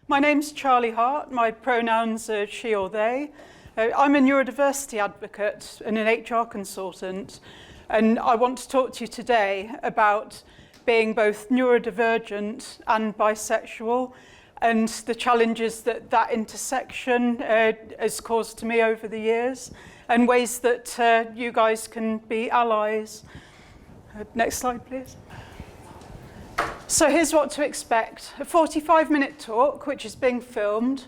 My name's Charlie Hart. My pronouns are she or they. I'm a neurodiversity advocate and an HR consultant, and I want to talk to you today about being both neurodivergent and bisexual and the challenges that that intersection has caused to me over the years and ways that you guys can be allies. Next slide, please. So here's what to expect. A 45-minute talk, which is being filmed.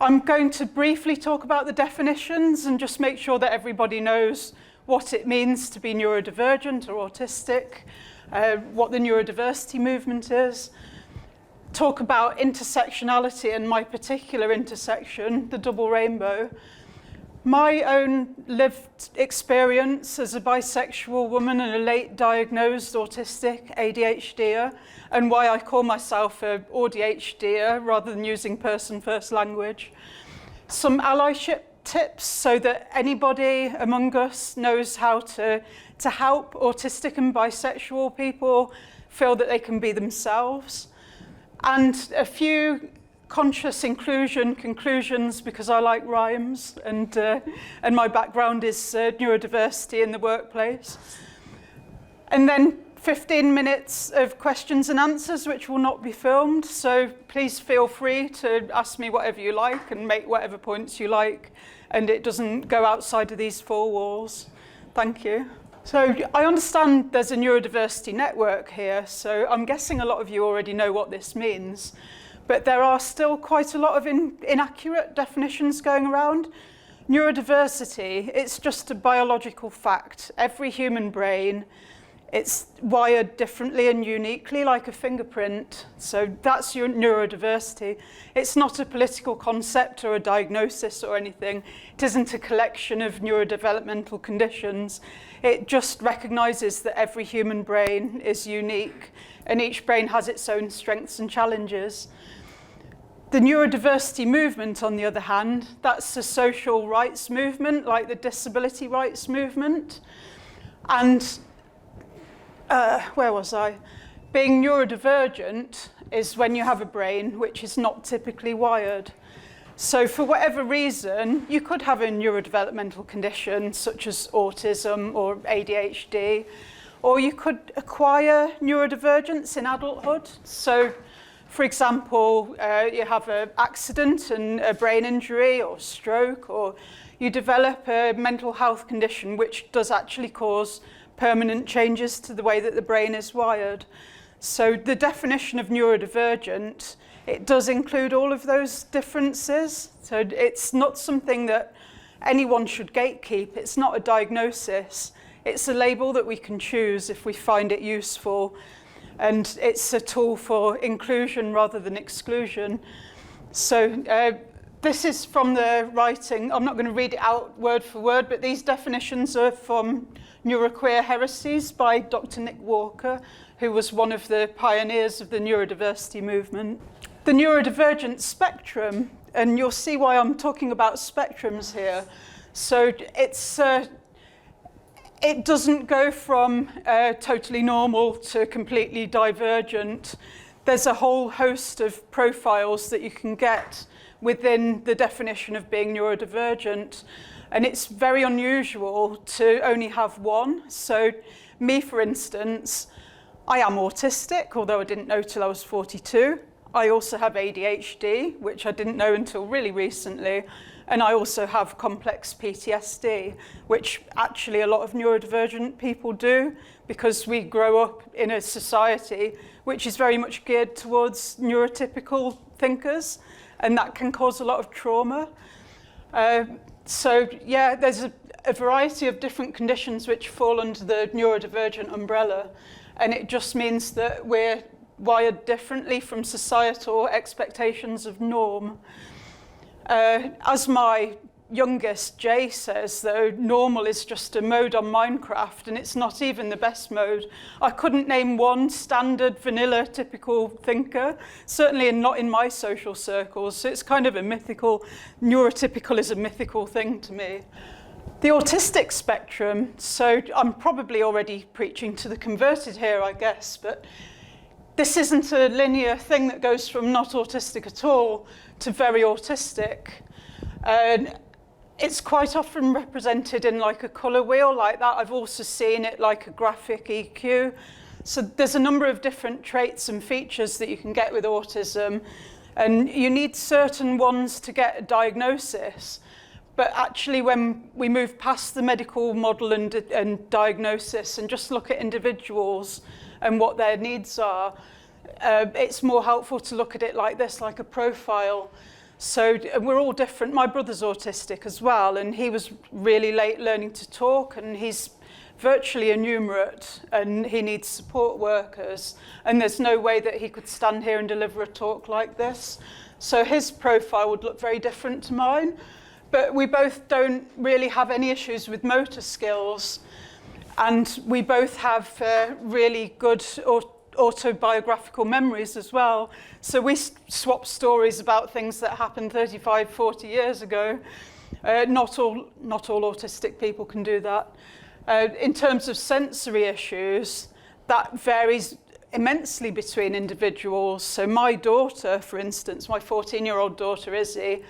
I'm going to briefly talk about the definitions and just make sure that everybody knows what it means to be neurodivergent or autistic, what the neurodiversity movement is, talk about intersectionality and my particular intersection, the double rainbow, my own lived experience as a bisexual woman and a late diagnosed autistic ADHDer, and why I call myself a AuDHDer rather than using person-first language. Some allyship tips so that anybody among us knows how to help autistic and bisexual people feel that they can be themselves. And a few conscious inclusion conclusions, because I like rhymes and my background is neurodiversity in the workplace. And then 15 minutes of questions and answers, which will not be filmed. So please feel free to ask me whatever you like and make whatever points you like. And it doesn't go outside of these four walls. Thank you. So I understand there's a neurodiversity network here. So I'm guessing a lot of you already know what this means. But there are still quite a lot of inaccurate definitions going around. Neurodiversity, it's just a biological fact. Every human brain, it's wired differently and uniquely like a fingerprint. So that's your neurodiversity. It's not a political concept or a diagnosis or anything. It isn't a collection of neurodevelopmental conditions. It just recognizes that every human brain is unique and each brain has its own strengths and challenges. The neurodiversity movement, on the other hand, that's a social rights movement, like the disability rights movement. And where was I? Being neurodivergent is when you have a brain which is not typically wired. So for whatever reason, you could have a neurodevelopmental condition such as autism or ADHD, or you could acquire neurodivergence in adulthood. So for example, you have an accident and a brain injury or stroke, or you develop a mental health condition which does actually cause permanent changes to the way that the brain is wired. So the definition of neurodivergent, it does include all of those differences. So it's not something that anyone should gatekeep. It's not a diagnosis. It's a label that we can choose if we find it useful. And it's a tool for inclusion rather than exclusion. So this is from the writing. I'm not going to read it out word for word, but these definitions are from Neuroqueer Heresies by Dr. Nick Walker, who was one of the pioneers of the neurodiversity movement. The neurodivergent spectrum, and you'll see why I'm talking about spectrums here. So it doesn't go from totally normal to completely divergent. There's a whole host of profiles that you can get within the definition of being neurodivergent. And it's very unusual to only have one. So me, for instance, I am autistic, although I didn't know till I was 42. I also have ADHD, which I didn't know until really recently. And I also have complex PTSD, which actually a lot of neurodivergent people do, because we grow up in a society which is very much geared towards neurotypical thinkers, and that can cause a lot of trauma. So yeah, there's a variety of different conditions which fall under the neurodivergent umbrella, and it just means that we're wired differently from societal expectations of norm. As my youngest, Jay, says, though, normal is just a mode on Minecraft, and it's not even the best mode. I couldn't name one standard, vanilla, typical thinker, certainly not in my social circles. So it's kind of a mythical, neurotypical is a mythical thing to me. The autistic spectrum, so I'm probably already preaching to the converted here, I guess, but this isn't a linear thing that goes from not autistic at all to very autistic. And it's quite often represented in like a colour wheel like that. I've also seen it like a graphic EQ. So there's a number of different traits and features that you can get with autism, and you need certain ones to get a diagnosis. But actually, when we move past the medical model and diagnosis and just look at individuals and what their needs are, it's more helpful to look at it like this, like a profile. So we're all different. My brother's autistic as well, and he was really late learning to talk, and he's virtually enumerate, and he needs support workers, and there's no way that he could stand here and deliver a talk like this. So his profile would look very different to mine, but we both don't really have any issues with motor skills, and we both have really good autobiographical memories as well. So we swap stories about things that happened 35, 40 years ago. Not all autistic people can do that. In terms of sensory issues, that varies immensely between individuals. So my daughter, for instance, my 14-year-old daughter, Izzy,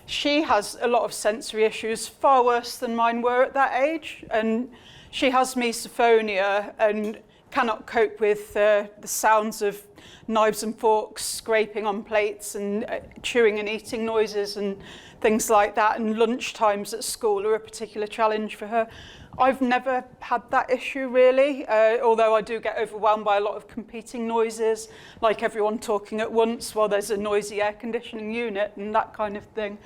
she has a lot of sensory issues, far worse than mine were at that age. And she has misophonia and cannot cope with the sounds of knives and forks scraping on plates and chewing and eating noises and things like that. And lunch times at school are a particular challenge for her. I've never had that issue really, although I do get overwhelmed by a lot of competing noises, like everyone talking at once while there's a noisy air conditioning unit and that kind of thing.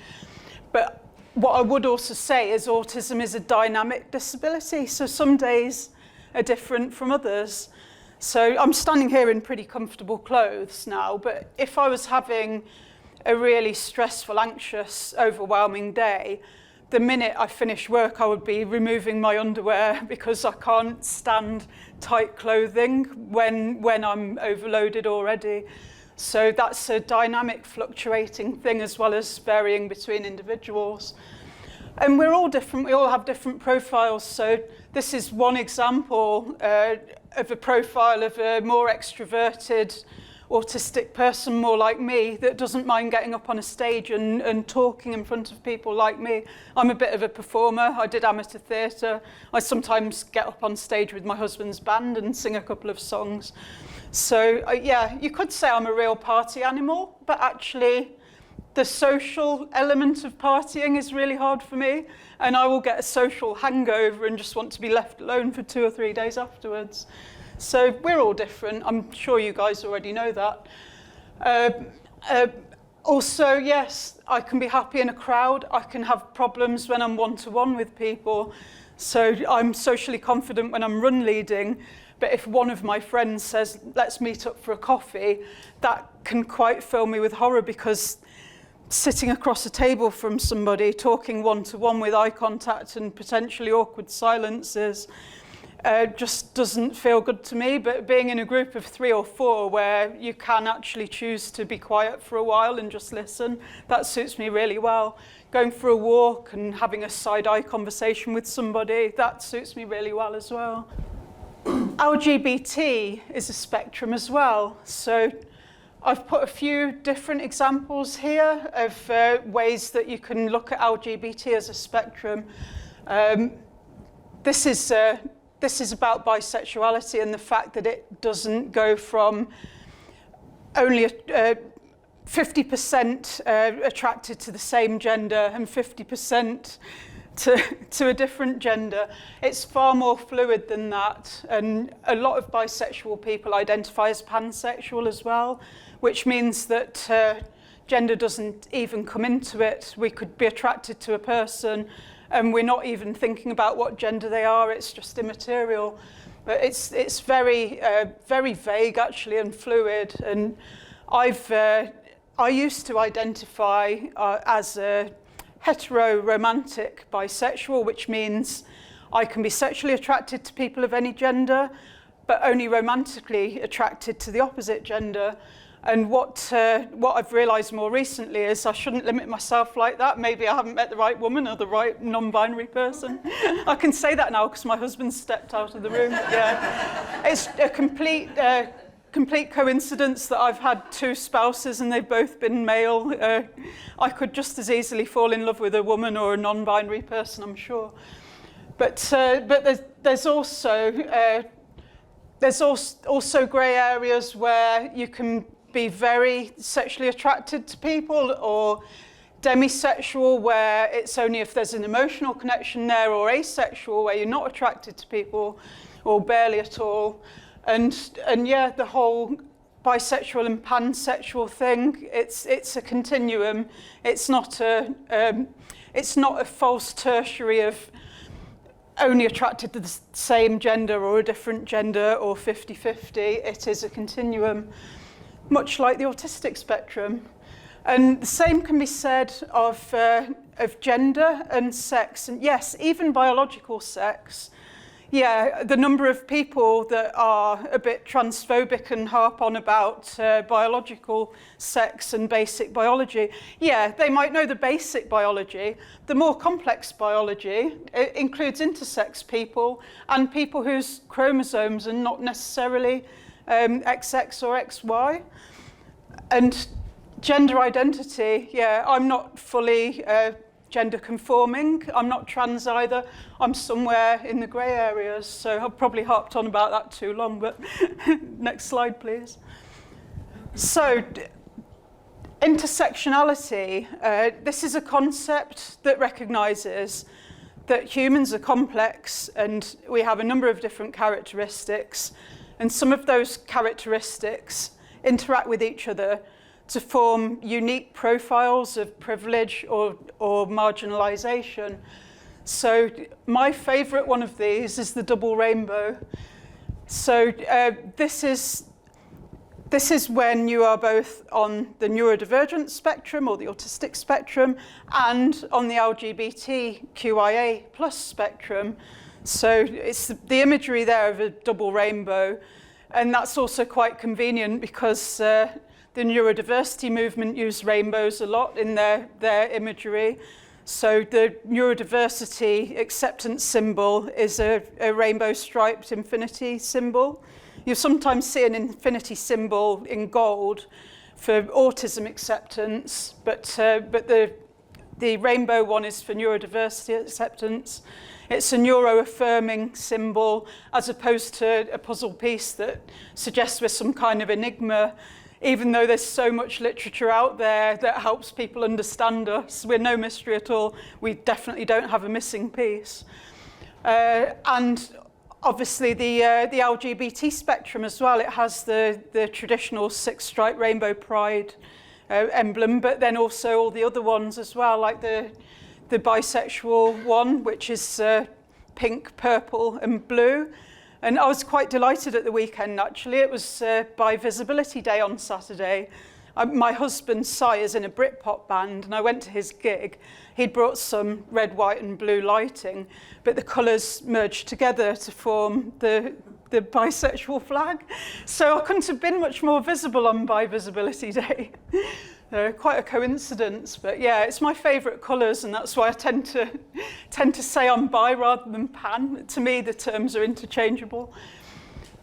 But what I would also say is autism is a dynamic disability, so some days are different from others. So I'm standing here in pretty comfortable clothes now, but if I was having a really stressful, anxious, overwhelming day, the minute I finish work, I would be removing my underwear because I can't stand tight clothing when I'm overloaded already. So that's a dynamic, fluctuating thing as well as varying between individuals. And we're all different, we all have different profiles. So this is one example of a profile of a more extroverted, autistic person, more like me, that doesn't mind getting up on a stage and talking in front of people like me. I'm a bit of a performer. I did amateur theatre. I sometimes get up on stage with my husband's band and sing a couple of songs. So yeah, you could say I'm a real party animal, but actually the social element of partying is really hard for me, and I will get a social hangover and just want to be left alone for 2 or 3 days afterwards. So we're all different. I'm sure you guys already know that. Also, yes, I can be happy in a crowd. I can have problems when I'm one-to-one with people. So I'm socially confident when I'm run leading. But if one of my friends says, let's meet up for a coffee, that can quite fill me with horror, because sitting across a table from somebody, talking one-to-one with eye contact and potentially awkward silences, just doesn't feel good to me. But being in a group of 3 or 4 where you can actually choose to be quiet for a while and just listen, that suits me really well. Going for a walk and having a side-eye conversation with somebody, that suits me really well as well. LGBT is a spectrum as well. So I've put a few different examples here of ways that you can look at LGBT as a spectrum. This is about bisexuality and the fact that it doesn't go from only 50% attracted to the same gender and 50% to a different gender. It's far more fluid than that. And a lot of bisexual people identify as pansexual as well, which means that gender doesn't even come into it. We could be attracted to a person and we're not even thinking about what gender they are. It's just immaterial. But it's very very vague actually and fluid. And I used to identify as a hetero-romantic bisexual, which means I can be sexually attracted to people of any gender, but only romantically attracted to the opposite gender. And what I've realised more recently is I shouldn't limit myself like that. Maybe I haven't met the right woman or the right non-binary person. I can say that now because my husband stepped out of the room. Yeah, it's a complete complete coincidence that I've had 2 spouses and they've both been male. I could just as easily fall in love with a woman or a non-binary person, I'm sure. But there's also grey areas where you can be very sexually attracted to people, or demisexual, where it's only if there's an emotional connection there, or asexual, where you're not attracted to people, or barely at all. And yeah, the whole bisexual and pansexual thing, it's a continuum. It's not a false tertiary of only attracted to the same gender or a different gender or 50-50. It is a continuum, much like the autistic spectrum. And the same can be said of gender and sex. And yes, even biological sex. Yeah, the number of people that are a bit transphobic and harp on about biological sex and basic biology. Yeah, they might know the basic biology. The more complex biology includes intersex people and people whose chromosomes are not necessarily XX or XY. And gender identity, yeah, I'm not fully gender conforming. I'm not trans either. I'm somewhere in the grey areas, so I've probably harped on about that too long, but next slide, please. So, intersectionality, this is a concept that recognises that humans are complex and we have a number of different characteristics, and some of those characteristics interact with each other to form unique profiles of privilege or marginalisation. So my favourite one of these is the double rainbow. So this is when you are both on the neurodivergent spectrum or the autistic spectrum and on the LGBTQIA plus spectrum. So it's the imagery there of a double rainbow, and that's also quite convenient because the neurodiversity movement use rainbows a lot in their imagery. So the neurodiversity acceptance symbol is a rainbow striped infinity symbol. You sometimes see an infinity symbol in gold for autism acceptance, but the rainbow one is for neurodiversity acceptance. It's a neuro-affirming symbol as opposed to a puzzle piece that suggests we're some kind of enigma. Even though there's so much literature out there that helps people understand us, we're no mystery at all. We definitely don't have a missing piece. And obviously the LGBT spectrum as well, it has the traditional 6-stripe rainbow pride emblem, but then also all the other ones as well, like the bisexual one, which is pink, purple and blue. And I was quite delighted at the weekend, actually. It was Bi Visibility Day on Saturday. My husband, Si, is in a Britpop band, and I went to his gig. He'd brought some red, white and blue lighting, but the colours merged together to form the bisexual flag. So I couldn't have been much more visible on Bi Visibility Day. Quite a coincidence, but yeah, it's my favourite colours, and that's why I tend to say I'm bi rather than pan. To me, the terms are interchangeable.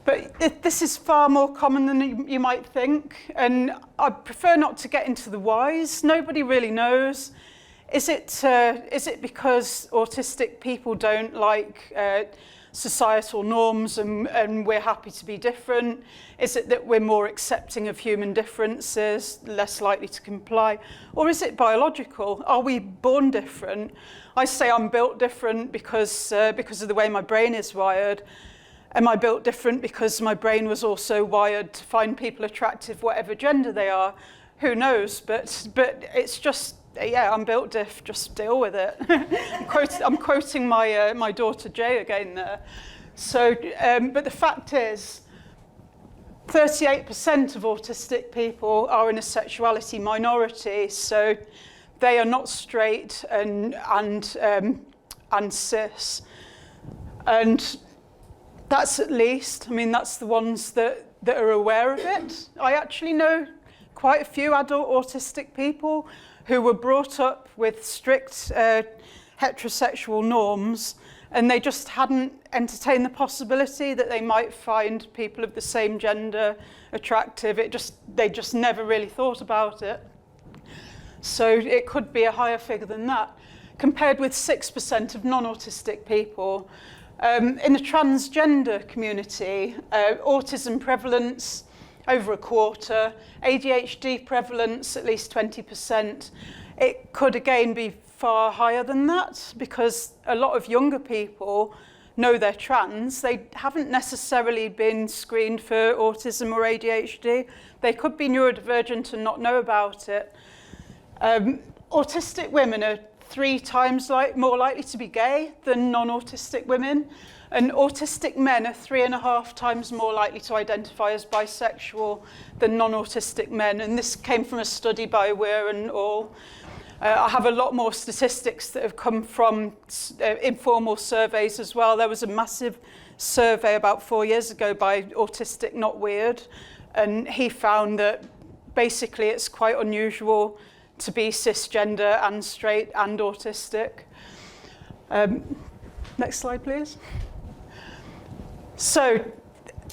But this is far more common than you might think, and I prefer not to get into the whys. Nobody really knows. Is it because autistic people don't like societal norms and we're happy to be different? Is it that we're more accepting of human differences, less likely to comply? Or is it biological? Are we born different? I say I'm built different because of the way my brain is wired. Am I built different because my brain was also wired to find people attractive, whatever gender they are? Who knows? But it's just, yeah, I'm built diff, just deal with it. I'm quoting my daughter Jay again there. So, but the fact is, 38% of autistic people are in a sexuality minority, so they are not straight and cis. And that's at least, I mean, that's the ones that are aware of it. I actually know quite a few adult autistic people who were brought up with strict heterosexual norms and they just hadn't entertained the possibility that they might find people of the same gender attractive. They just never really thought about it. So it could be a higher figure than that, compared with 6% of non-autistic people. In the transgender community, autism prevalence, over a quarter, ADHD prevalence, at least 20%. It could again be far higher than that, because a lot of younger people know they're trans. They haven't necessarily been screened for autism or ADHD. They could be neurodivergent and not know about it. Autistic women are 3 times more likely to be gay than non-autistic women, and autistic men are 3.5 times more likely to identify as bisexual than non-autistic men, and this came from a study by Weir and al. I have a lot more statistics that have come from informal surveys as well. There was a massive survey about 4 years ago by Autistic, Not Weird, and he found that basically it's quite unusual to be cisgender and straight and autistic. Next slide, please. So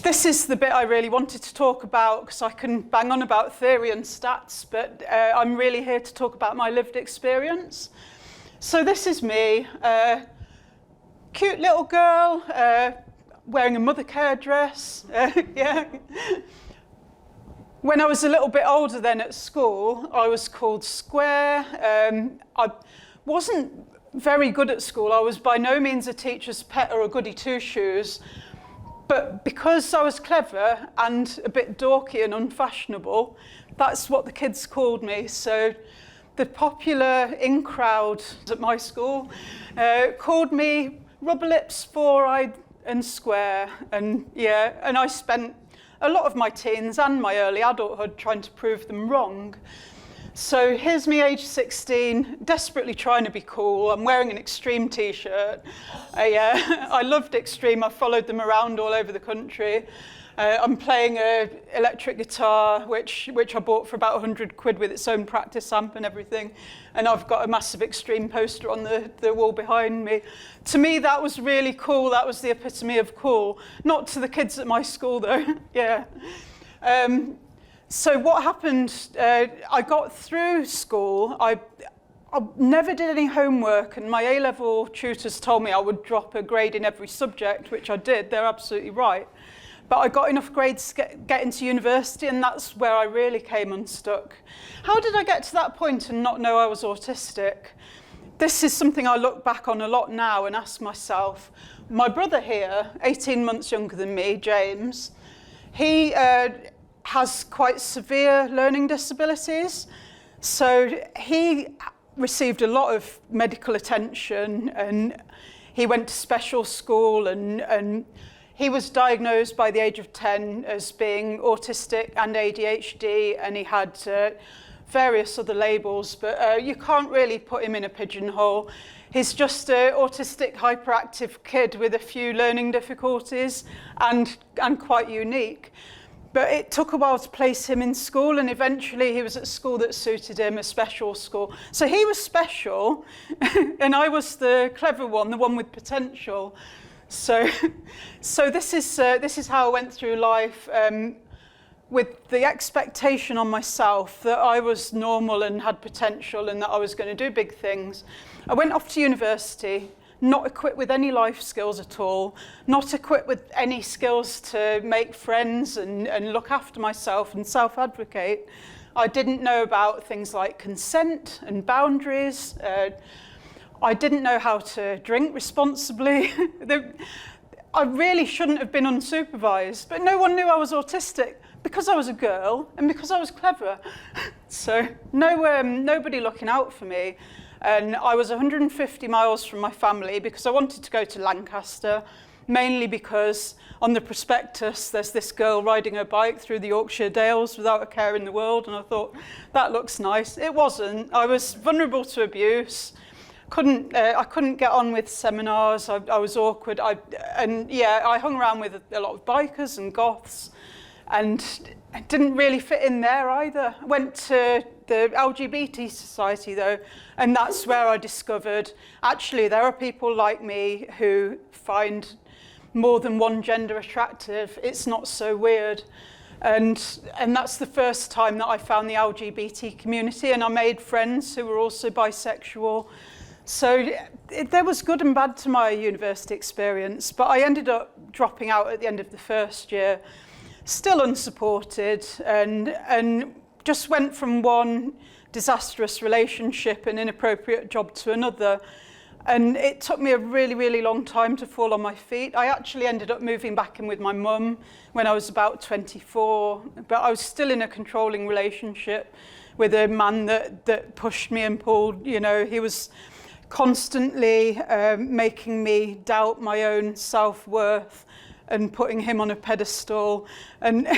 this is the bit I really wanted to talk about, because I can bang on about theory and stats, but I'm really here to talk about my lived experience. So this is me, cute little girl, wearing a mother care dress. Yeah. When I was a little bit older then at school, I was called Square. I wasn't very good at school. I was by no means a teacher's pet or a goody two-shoes. But because I was clever and a bit dorky and unfashionable, that's what the kids called me. So the popular in-crowd at my school called me Rubber Lips, Four-Eyed and Square. And yeah, and I spent a lot of my teens and my early adulthood trying to prove them wrong. So here's me, age 16, desperately trying to be cool. I'm wearing an Extreme t-shirt. I loved Extreme. I followed them around all over the country. I'm playing an electric guitar, which I bought for about 100 quid with its own practice amp and everything. And I've got a massive Extreme poster on the wall behind me. To me, that was really cool. That was the epitome of cool. Not to the kids at my school, though. Yeah. So what happened, I got through school. I never did any homework, and my A-level tutors told me I would drop a grade in every subject, which I did. They're absolutely right. But I got enough grades to get into university, and that's where I really came unstuck. How did I get to that point and not know I was autistic? This is something I look back on a lot now and ask myself. My brother here, 18 months younger than me, James, he has quite severe learning disabilities. So he received a lot of medical attention, and he went to special school, and he was diagnosed by the age of 10 as being autistic and ADHD, and he had various other labels, but you can't really put him in a pigeonhole. He's just an autistic, hyperactive kid with a few learning difficulties and quite unique. But it took a while to place him in school, and eventually he was at school that suited him, a special school. So he was special, and I was the clever one, the one with potential. So this is how I went through life, with the expectation on myself that I was normal and had potential and that I was going to do big things. I went off to university, not equipped with any life skills at all, not equipped with any skills to make friends and look after myself and self-advocate. I didn't know about things like consent and boundaries. I didn't know how to drink responsibly. I really shouldn't have been unsupervised, but no one knew I was autistic because I was a girl and because I was clever. So nobody looking out for me. And I was 150 miles from my family because I wanted to go to Lancaster, mainly because on the prospectus there's this girl riding her bike through the Yorkshire Dales without a care in the world, and I thought, that looks nice. It wasn't. I was vulnerable to abuse. I couldn't get on with seminars. I was awkward. I hung around with a lot of bikers and goths, and I didn't really fit in there either. I went to the LGBT society though, and that's where I discovered actually there are people like me who find more than one gender attractive. It's not so weird. And that's the first time that I found the LGBT community, and I made friends who were also bisexual. So there was good and bad to my university experience, but I ended up dropping out at the end of the first year, still unsupported, and just went from one disastrous relationship and inappropriate job to another. And it took me a really, really long time to fall on my feet. I actually ended up moving back in with my mum when I was about 24, but I was still in a controlling relationship with a man that pushed me and pulled. You know, he was constantly making me doubt my own self-worth and putting him on a pedestal. And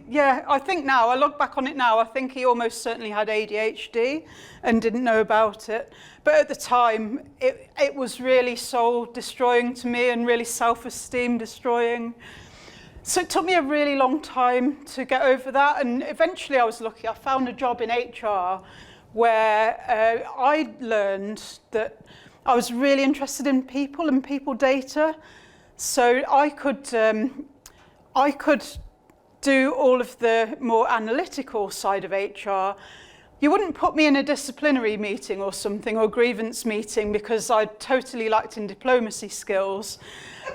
yeah, I think now, I look back on it now, I think he almost certainly had ADHD and didn't know about it. But at the time, it was really soul destroying to me and really self-esteem destroying. So it took me a really long time to get over that. And eventually I was lucky. I found a job in HR where I learned that I was really interested in people and people data. So I could do all of the more analytical side of HR. You wouldn't put me in a disciplinary meeting or something, or grievance meeting, because I totally lacked in diplomacy skills.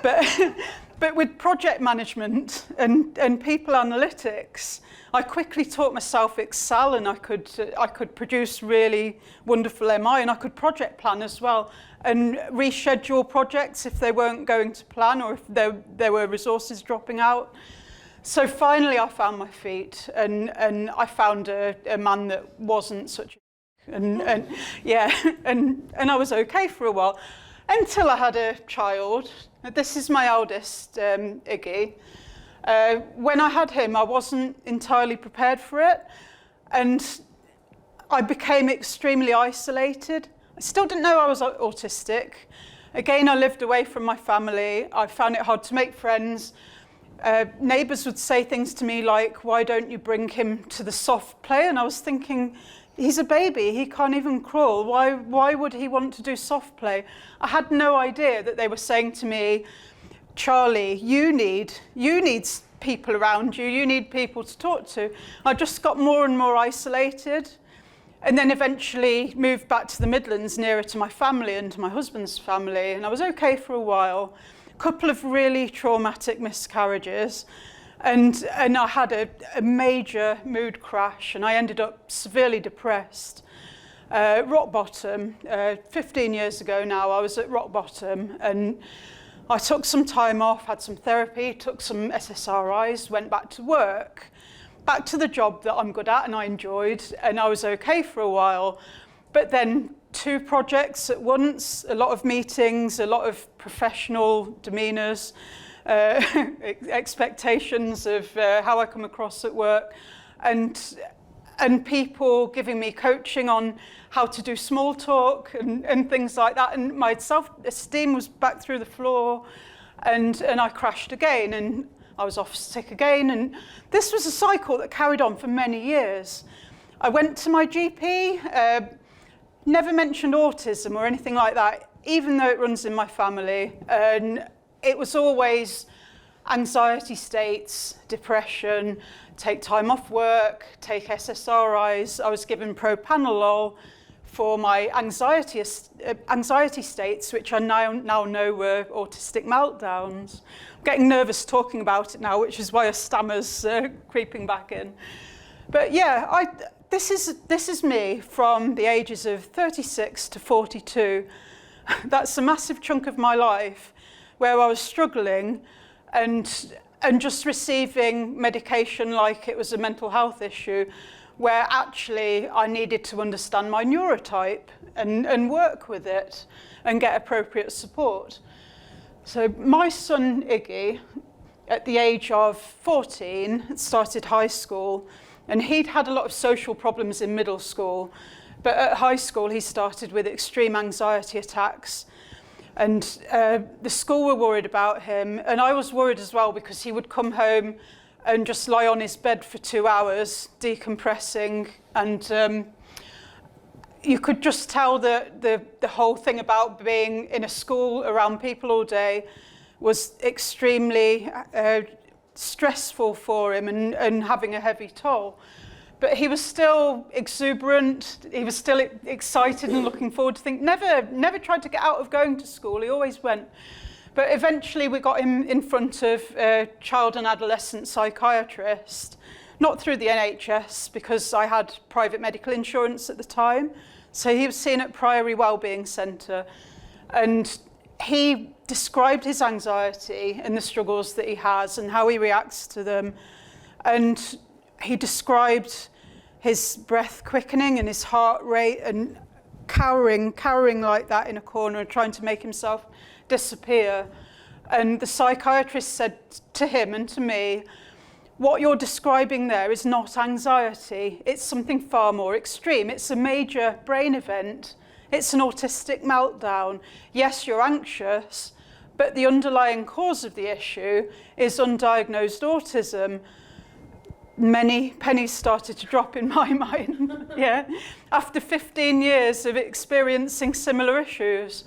But with project management and people analytics, I quickly taught myself Excel, and I could produce really wonderful MI, and I could project plan as well, and reschedule projects if they weren't going to plan, or if there were resources dropping out. So finally I found my feet, and I found a man that wasn't such a and I was okay for a while, until I had a child. This is my eldest, Iggy. When I had him, I wasn't entirely prepared for it, and I became extremely isolated. I still didn't know I was autistic. Again, I lived away from my family. I found it hard to make friends. Neighbours would say things to me like, "Why don't you bring him to the soft play?" And I was thinking, he's a baby, he can't even crawl. Why would he want to do soft play? I had no idea that they were saying to me, "Charlie, you need people around you, you need people to talk to." I just got more and more isolated, and then eventually moved back to the Midlands, nearer to my family and to my husband's family, and I was okay for a while. A couple of really traumatic miscarriages, and I had a major mood crash, and I ended up severely depressed. Rock bottom. 15 years ago now, I was at rock bottom, and I took some time off, had some therapy, took some SSRIs, went back to work, back to the job that I'm good at and I enjoyed, and I was okay for a while. But then 2 projects at once, a lot of meetings, a lot of professional demeanours, expectations of how I come across at work, and people giving me coaching on how to do small talk and things like that, and my self-esteem was back through the floor, and I crashed again, and I was off sick again, and this was a cycle that carried on for many years. I went to my GP, never mentioned autism or anything like that, even though it runs in my family, and it was always anxiety states, depression, take time off work, take SSRIs. I was given propranolol for my anxiety states, which I now know were autistic meltdowns. I'm getting nervous talking about it now, which is why a stammer's creeping back in. But yeah, this is me from the ages of 36 to 42. That's a massive chunk of my life where I was struggling and just receiving medication like it was a mental health issue, where actually I needed to understand my neurotype and work with it and get appropriate support. So my son Iggy, at the age of 14, started high school, and he'd had a lot of social problems in middle school, but at high school he started with extreme anxiety attacks. And the school were worried about him, and I was worried as well, because he would come home and just lie on his bed for 2 hours, decompressing, and you could just tell that the whole thing about being in a school around people all day was extremely stressful for him and having a heavy toll. But he was still exuberant, he was still excited and looking forward to things. Never tried to get out of going to school, he always went. But eventually we got him in front of a child and adolescent psychiatrist, not through the NHS because I had private medical insurance at the time. So he was seen at Priory Wellbeing Centre, and he described his anxiety and the struggles that he has and how he reacts to them. And he described his breath quickening and his heart rate and cowering like that in a corner and trying to make himself disappear. And the psychiatrist said to him and to me, what you're describing there is not anxiety. It's something far more extreme. It's a major brain event. It's an autistic meltdown. Yes, you're anxious, but the underlying cause of the issue is undiagnosed autism. Many pennies started to drop in my mind, yeah, after 15 years of experiencing similar issues.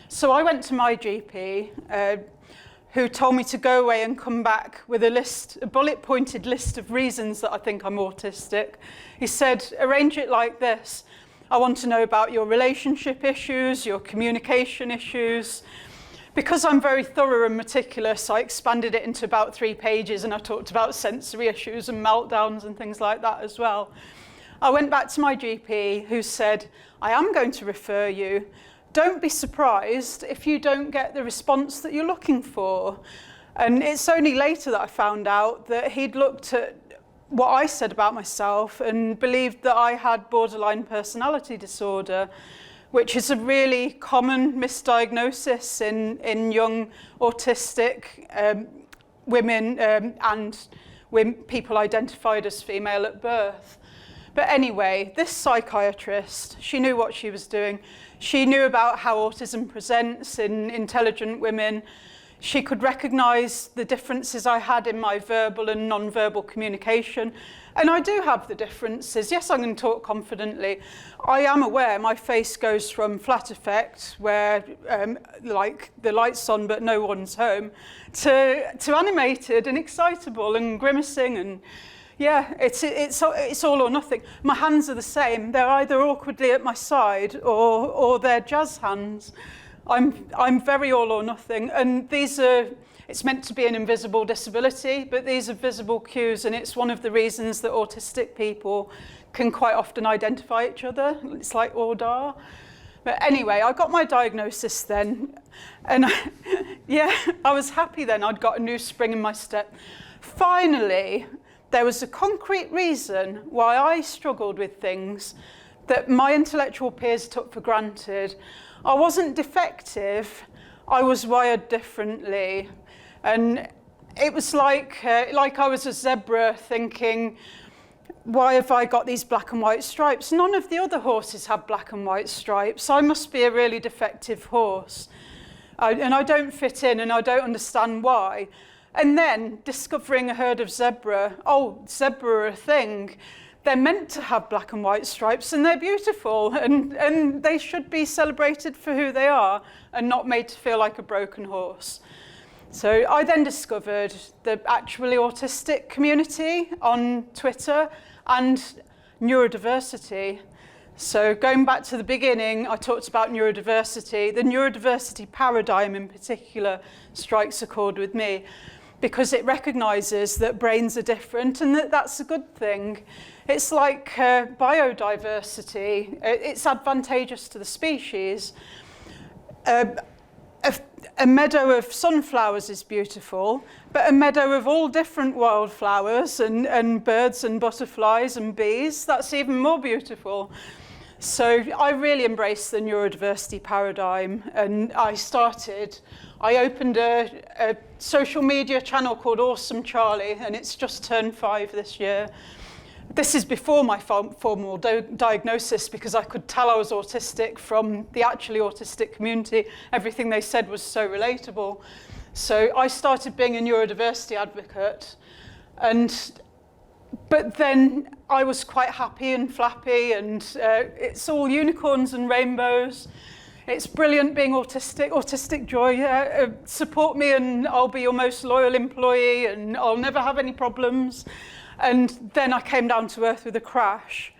So I went to my GP, who told me to go away and come back with a bullet-pointed list of reasons that I think I'm autistic. He said, arrange it like this. I want to know about your relationship issues, your communication issues. Because I'm very thorough and meticulous, I expanded it into about 3 pages, and I talked about sensory issues and meltdowns and things like that as well. I went back to my GP, who said, I am going to refer you. Don't be surprised if you don't get the response that you're looking for. And it's only later that I found out that he'd looked at what I said about myself and believed that I had borderline personality disorder, which is a really common misdiagnosis in young autistic women and people identified as female at birth. But anyway, this psychiatrist, she knew what she was doing. She knew about how autism presents in intelligent women. She could recognise the differences I had in my verbal and non-verbal communication. And I do have the differences. Yes, I can talk confidently. I am aware my face goes from flat effect, where like the light's on but no one's home, to animated and excitable and grimacing, and yeah, it's all or nothing. My hands are the same. They're either awkwardly at my side or they're jazz hands. I'm very all or nothing, and it's meant to be an invisible disability, but these are visible cues, and it's one of the reasons that autistic people can quite often identify each other. It's like AuDHDer. But anyway, I got my diagnosis then, and I was happy then. I'd got a new spring in my step. Finally, there was a concrete reason why I struggled with things that my intellectual peers took for granted. I wasn't defective, I was wired differently. And it was like I was a zebra thinking, why have I got these black and white stripes? None of the other horses have black and white stripes. I must be a really defective horse. And I don't fit in, and I don't understand why. And then discovering a herd of zebra, zebra are a thing. They're meant to have black and white stripes, and they're beautiful, and they should be celebrated for who they are and not made to feel like a broken horse. So I then discovered the actually autistic community on Twitter and neurodiversity. So going back to the beginning, I talked about neurodiversity. The neurodiversity paradigm in particular strikes a chord with me, because it recognises that brains are different and that's a good thing. It's like biodiversity. It's advantageous to the species. A meadow of sunflowers is beautiful, but a meadow of all different wildflowers and birds and butterflies and bees, that's even more beautiful. So I really embraced the neurodiversity paradigm, and I opened a social media channel called Autism and Charlie, and it's just turned 5 this year. This is before my formal diagnosis, because I could tell I was autistic from the actually autistic community. Everything they said was so relatable. So I started being a neurodiversity advocate, but But then I was quite happy and flappy, and it's all unicorns and rainbows. It's brilliant being autistic, autistic joy. Support me and I'll be your most loyal employee and I'll never have any problems. And then I came down to earth with a crash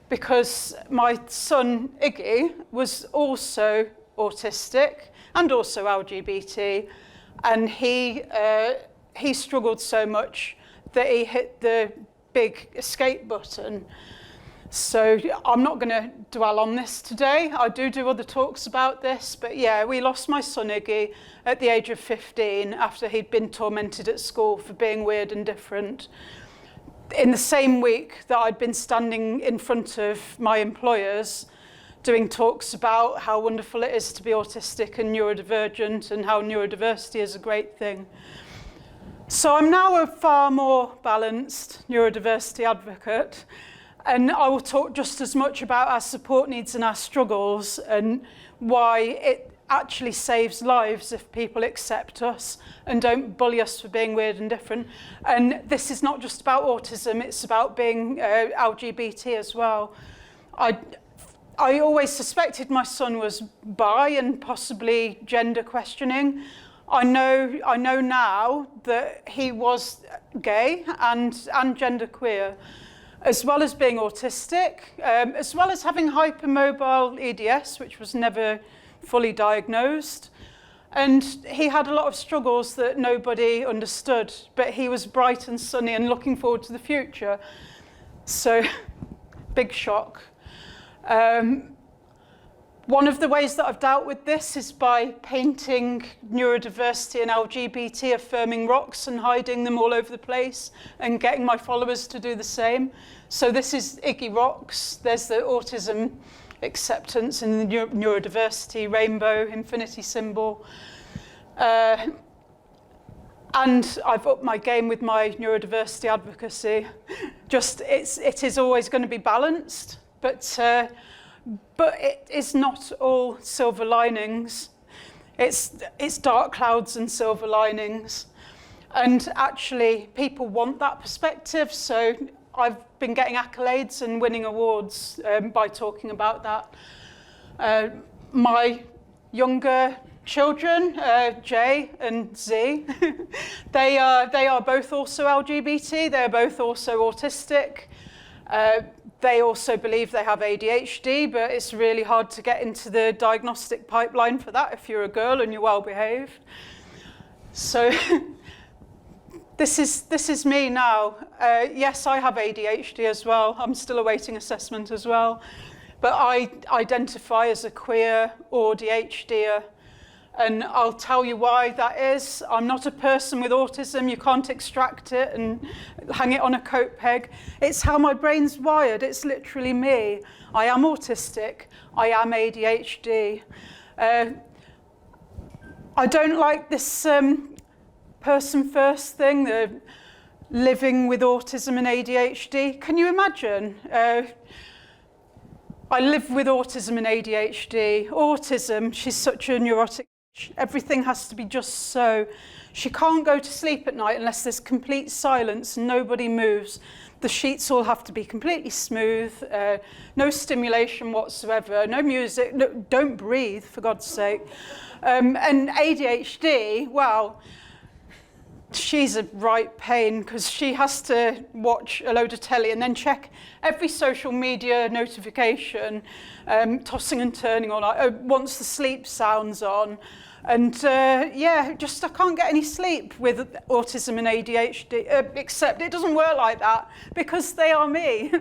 because my son, Iggy, was also autistic and also LGBT. And he struggled so much that he hit the big escape button. So I'm not going to dwell on this today. I do other talks about this, but yeah, we lost my son Iggy at the age of 15 after he'd been tormented at school for being weird and different. In the same week that I'd been standing in front of my employers doing talks about how wonderful it is to be autistic and neurodivergent and how neurodiversity is a great thing. So I'm now a far more balanced neurodiversity advocate, and I will talk just as much about our support needs and our struggles and why it actually saves lives if people accept us and don't bully us for being weird and different. And this is not just about autism, it's about being LGBT as well. I always suspected my son was bi and possibly gender questioning. I know now that he was gay and genderqueer, as well as being autistic, as well as having hypermobile EDS, which was never fully diagnosed. And he had a lot of struggles that nobody understood, but he was bright and sunny and looking forward to the future. So, big shock. One of the ways that I've dealt with this is by painting neurodiversity and LGBT affirming rocks and hiding them all over the place and getting my followers to do the same. So this is Iggy Rocks. There's the autism acceptance and the neurodiversity rainbow infinity symbol. And I've upped my game with my neurodiversity advocacy. It is always going to be balanced, but it is not all silver linings. It's dark clouds and silver linings. And actually, people want that perspective, so I've been getting accolades and winning awards by talking about that. My younger children, Jay and Z, they are both also LGBT, they're both also autistic. They also believe they have ADHD, but it's really hard to get into the diagnostic pipeline for that if you're a girl and you're well behaved. So this is me now. Yes, I have ADHD as well. I'm still awaiting assessment as well. But I identify as a queer AuDHDer. And I'll tell you why that is. I'm not a person with autism. You can't extract it and hang it on a coat peg. It's how my brain's wired. It's literally me. I am autistic. I am ADHD. I don't like this person first thing, the living with autism and ADHD. Can you imagine? I live with autism and ADHD. Autism, she's such a neurotic. Everything has to be just so. She can't go to sleep at night unless there's complete silence and nobody moves. The sheets all have to be completely smooth, no stimulation whatsoever, no music, no, don't breathe, for God's sake. And ADHD, well, she's a right pain because she has to watch a load of telly and then check every social media notification, tossing and turning all night, once the sleep sound's on. And yeah, just I can't get any sleep with autism and ADHD, except it doesn't work like that because they are me.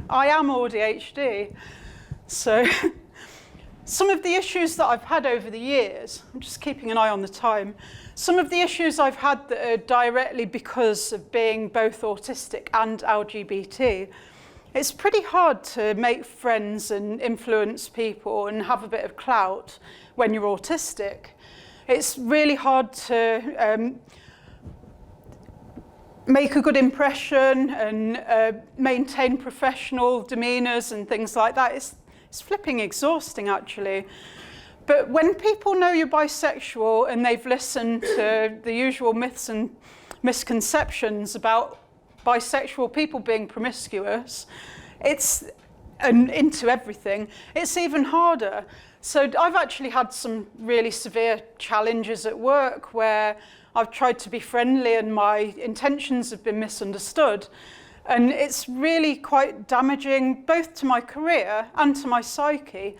I am AuDHD. So some of the issues that I've had over the years, I'm just keeping an eye on the time, some of the issues I've had that are directly because of being both autistic and LGBT, it's pretty hard to make friends and influence people and have a bit of clout when you're autistic. It's really hard to make a good impression and maintain professional demeanours and things like that. It's flipping exhausting, actually. But when people know you're bisexual and they've listened to the usual myths and misconceptions about bisexual, people being promiscuous, and into everything, it's even harder. So I've actually had some really severe challenges at work where I've tried to be friendly and my intentions have been misunderstood. And it's really quite damaging both to my career and to my psyche.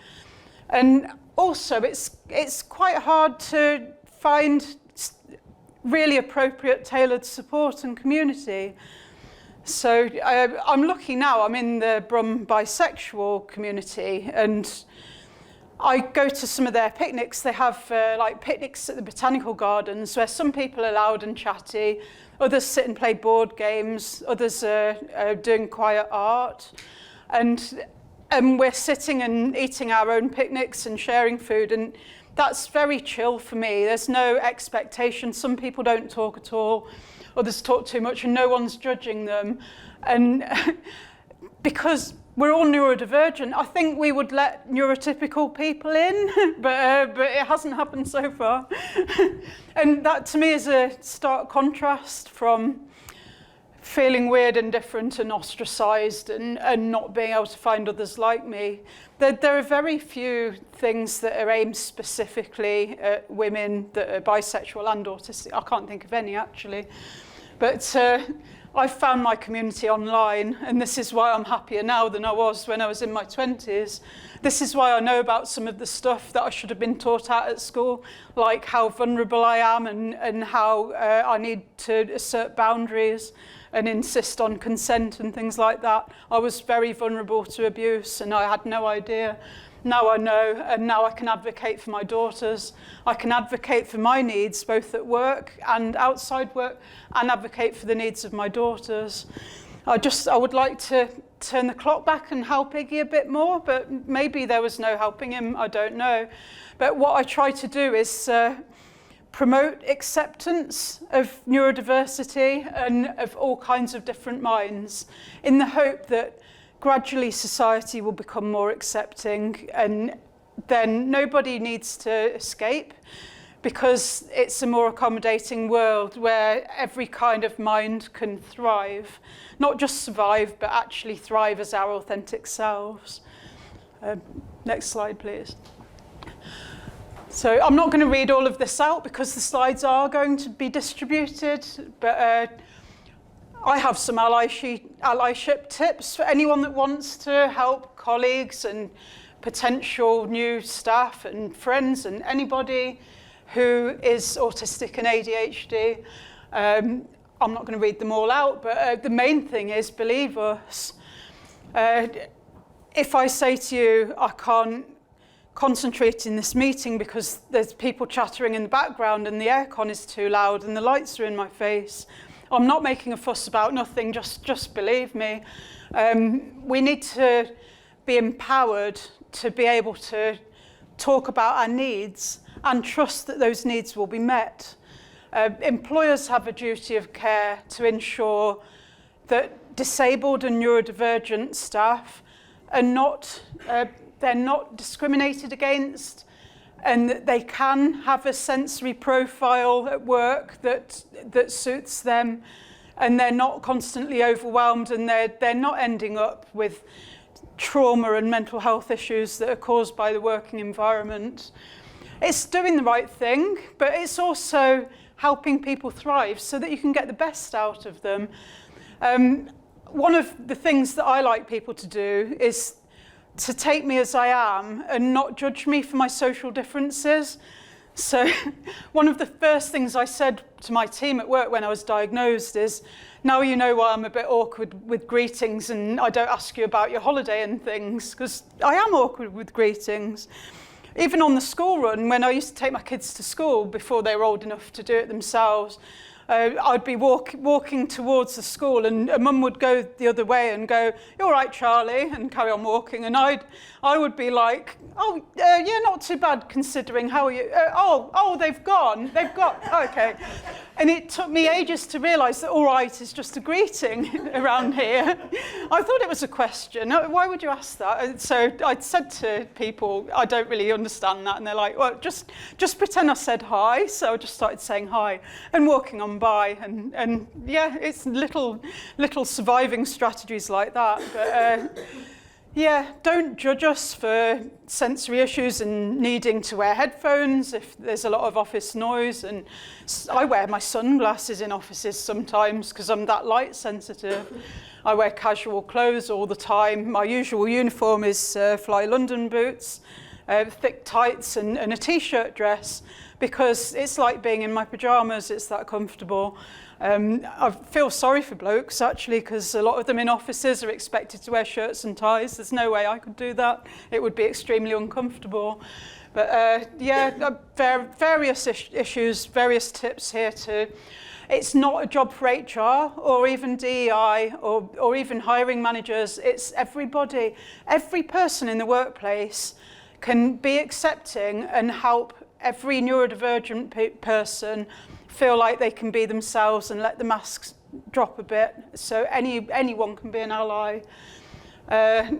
And also it's quite hard to find really appropriate tailored support and community. So I'm lucky now, I'm in the Brum bisexual community, and I go to some of their picnics. They have like picnics at the botanical gardens where some people are loud and chatty, others sit and play board games, others are doing quiet art. And we're sitting and eating our own picnics and sharing food, and that's very chill for me. There's no expectation. Some people don't talk at all, others talk too much, and no one's judging them. And because we're all neurodivergent, I think we would let neurotypical people in, but it hasn't happened so far. And that to me is a stark contrast from feeling weird and different and ostracised and not being able to find others like me. There are very few things that are aimed specifically at women that are bisexual and autistic. I can't think of any actually. But I've found my community online, and this is why I'm happier now than I was when I was in my 20s. This is why I know about some of the stuff that I should have been taught at school, like how vulnerable I am and how I need to assert boundaries and insist on consent and things like that. I was very vulnerable to abuse and I had no idea. Now I know, and now I can advocate for my daughters. I can advocate for my needs, both at work and outside work, and advocate for the needs of my daughters. I would like to turn the clock back and help Iggy a bit more, but maybe there was no helping him, I don't know. But what I try to do is promote acceptance of neurodiversity and of all kinds of different minds, in the hope that gradually society will become more accepting, and then nobody needs to escape, because it's a more accommodating world where every kind of mind can thrive, not just survive, but actually thrive as our authentic selves. Next slide, please. So I'm not going to read all of this out because the slides are going to be distributed, but I have some allyship tips for anyone that wants to help colleagues and potential new staff and friends and anybody who is autistic and ADHD. I'm not going to read them all out, but the main thing is believe us. If I say to you, I can't concentrate in this meeting because there's people chattering in the background and the aircon is too loud and the lights are in my face, I'm not making a fuss about nothing, just believe me. We need to be empowered to be able to talk about our needs and trust that those needs will be met. Employers have a duty of care to ensure that disabled and neurodivergent staff are not, they're not discriminated against, and that they can have a sensory profile at work that suits them, and they're not constantly overwhelmed, and they're not ending up with trauma and mental health issues that are caused by the working environment. It's doing the right thing, but it's also helping people thrive so that you can get the best out of them. One of the things that I like people to do is to take me as I am and not judge me for my social differences. So one of the first things I said to my team at work when I was diagnosed is, now you know why I'm a bit awkward with greetings and I don't ask you about your holiday and things, because I am awkward with greetings. Even on the school run, when I used to take my kids to school before they were old enough to do it themselves, I'd be walking towards the school and a mum would go the other way and go, "You all right, Charlie?" and carry on walking. And I would be like, "Oh, yeah, not too bad considering. How are you? They've gone. Okay." And it took me ages to realise that all right is just a greeting around here. I thought it was a question. Why would you ask that? And so I said to people, I don't really understand that. And they're like, well, just pretend I said hi. So I just started saying hi and walking on by. And yeah, it's little surviving strategies like that. But yeah, don't judge us for sensory issues and needing to wear headphones if there's a lot of office noise. And I wear my sunglasses in offices sometimes because I'm that light sensitive. I wear casual clothes all the time. My usual uniform is fly London boots, thick tights and a t-shirt dress because it's like being in my pajamas, it's that comfortable. I feel sorry for blokes actually because a lot of them in offices are expected to wear shirts and ties. There's no way I could do that. It would be extremely uncomfortable. But yeah, various issues, various tips here to, it's not a job for HR or even DEI or even hiring managers. It's everybody. Every person in the workplace can be accepting and help every neurodivergent person feel like they can be themselves and let the masks drop a bit. So anyone can be an ally. But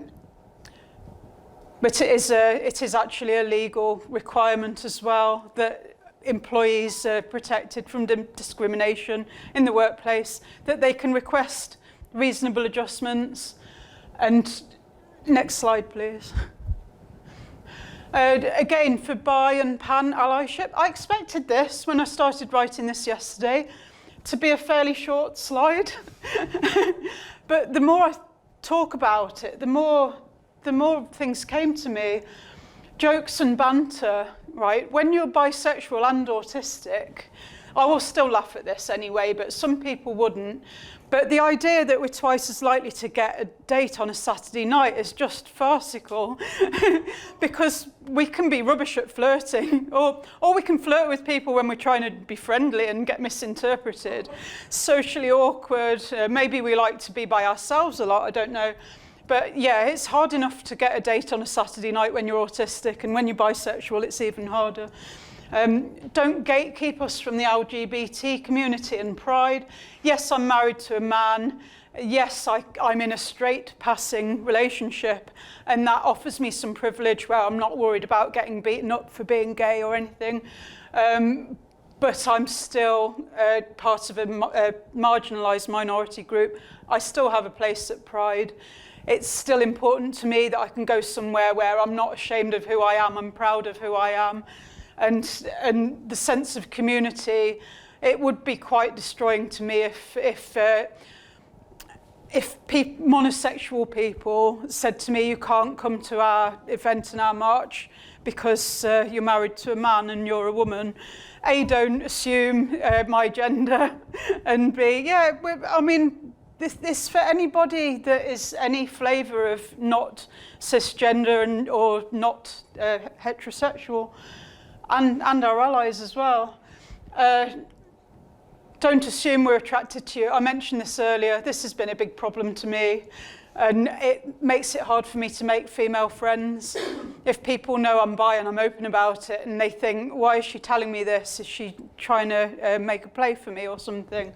it is actually a legal requirement as well that employees are protected from discrimination in the workplace, that they can request reasonable adjustments. And next slide, please. Again, for bi and pan allyship, I expected this when I started writing this yesterday to be a fairly short slide. But the more I talk about it, the more things came to me. Jokes and banter, right? When you're bisexual and autistic, I will still laugh at this anyway, but some people wouldn't. But the idea that we're twice as likely to get a date on a Saturday night is just farcical because we can be rubbish at flirting or we can flirt with people when we're trying to be friendly and get misinterpreted. Socially awkward, maybe we like to be by ourselves a lot, I don't know. But yeah, it's hard enough to get a date on a Saturday night when you're autistic, and when you're bisexual, it's even harder. Don't gatekeep us from the LGBT community and pride. Yes, I'm married to a man. Yes, I'm in a straight passing relationship, and that offers me some privilege where I'm not worried about getting beaten up for being gay or anything. But I'm still part of a marginalised minority group. I still have a place at Pride. It's still important to me that I can go somewhere where I'm not ashamed of who I am, I'm proud of who I am. And the sense of community, it would be quite destroying to me if monosexual people said to me, you can't come to our event and our march because you're married to a man and you're a woman. A, don't assume my gender, and B, yeah, I mean, this for anybody that is any flavour of not cisgender or not heterosexual, and our allies as well. Don't assume we're attracted to you. I mentioned this earlier. This has been a big problem to me, and it makes it hard for me to make female friends. If people know I'm bi and I'm open about it, and they think, why is she telling me this? Is she trying to make a play for me or something?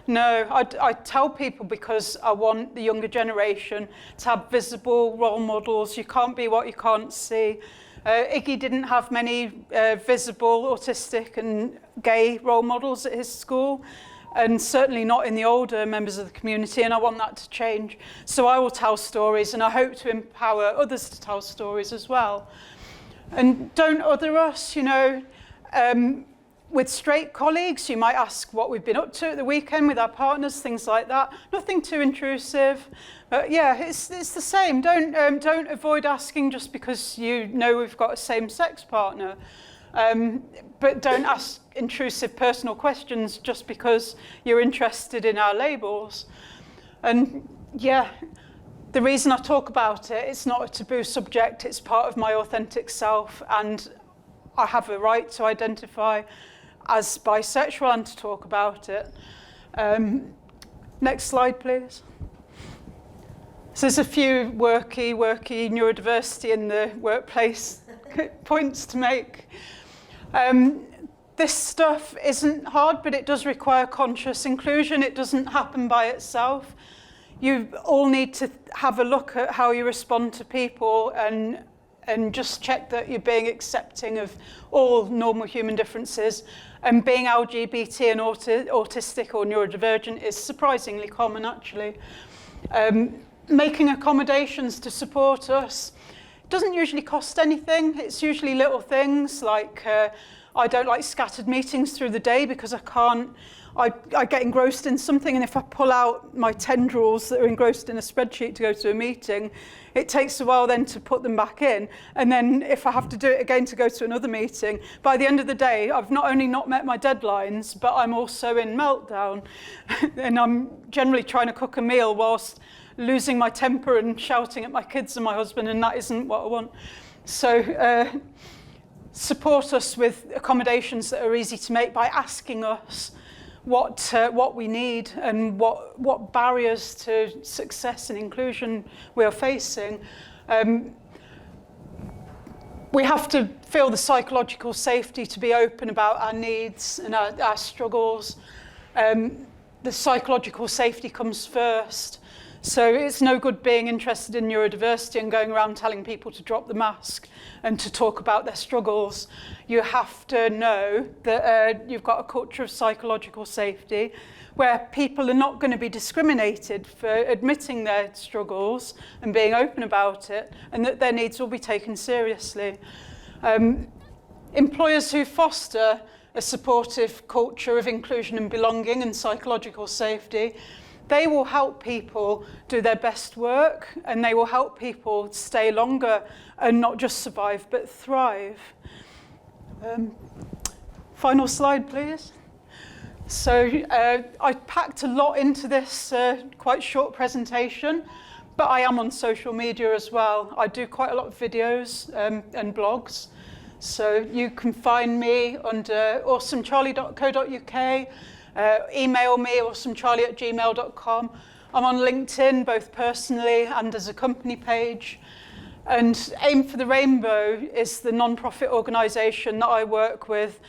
No, I tell people because I want the younger generation to have visible role models. You can't be what you can't see. Iggy didn't have many visible autistic and gay role models at his school, and certainly not in the older members of the community, and I want that to change. So I will tell stories, and I hope to empower others to tell stories as well. And don't other us, you know. With straight colleagues, you might ask what we've been up to at the weekend with our partners, things like that. Nothing too intrusive. But yeah, it's the same. Don't avoid asking just because you know we've got a same-sex partner. But don't ask intrusive personal questions just because you're interested in our labels. And yeah, the reason I talk about it, it's not a taboo subject. It's part of my authentic self, and I have a right to identify as bisexual and to talk about it. Next slide, please. So there's a few worky neurodiversity in the workplace points to make. This stuff isn't hard, but it does require conscious inclusion. It doesn't happen by itself. you all need to have a look at how you respond to people and just check that you're being accepting of all normal human differences. And being LGBT and autistic or neurodivergent is surprisingly common, actually. Making accommodations to support us doesn't usually cost anything. It's usually little things like I don't like scattered meetings through the day because I get engrossed in something, and if I pull out my tendrils that are engrossed in a spreadsheet to go to a meeting, it takes a while then to put them back in. And then if I have to do it again to go to another meeting, by the end of the day, I've not only not met my deadlines, but I'm also in meltdown. And I'm generally trying to cook a meal whilst losing my temper and shouting at my kids and my husband, and that isn't what I want. So support us with accommodations that are easy to make by asking us what we need and what barriers to success and inclusion we are facing. We have to feel the psychological safety to be open about our needs and our struggles. The psychological safety comes first. So it's no good being interested in neurodiversity and going around telling people to drop the mask and to talk about their struggles. You have to know that you've got a culture of psychological safety where people are not going to be discriminated for admitting their struggles and being open about it, and that their needs will be taken seriously. Employers who foster a supportive culture of inclusion and belonging and psychological safety, they will help people do their best work, and they will help people stay longer and not just survive but thrive. Final slide, please. So I packed a lot into this quite short presentation, but I am on social media as well. I do quite a lot of videos and blogs. So you can find me under ausomecharlie.co.uk. Email me, ausomecharlie@gmail.com. I'm on LinkedIn, both personally and as a company page. And Aim for the Rainbow is the non-profit organisation that I work with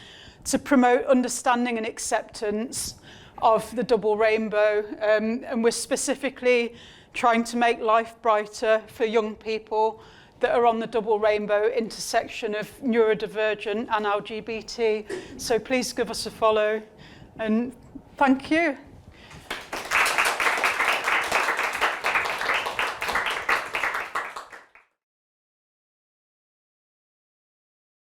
to promote understanding and acceptance of the double rainbow. And we're specifically trying to make life brighter for young people that are on the double rainbow intersection of neurodivergent and LGBT. So please give us a follow. And thank you.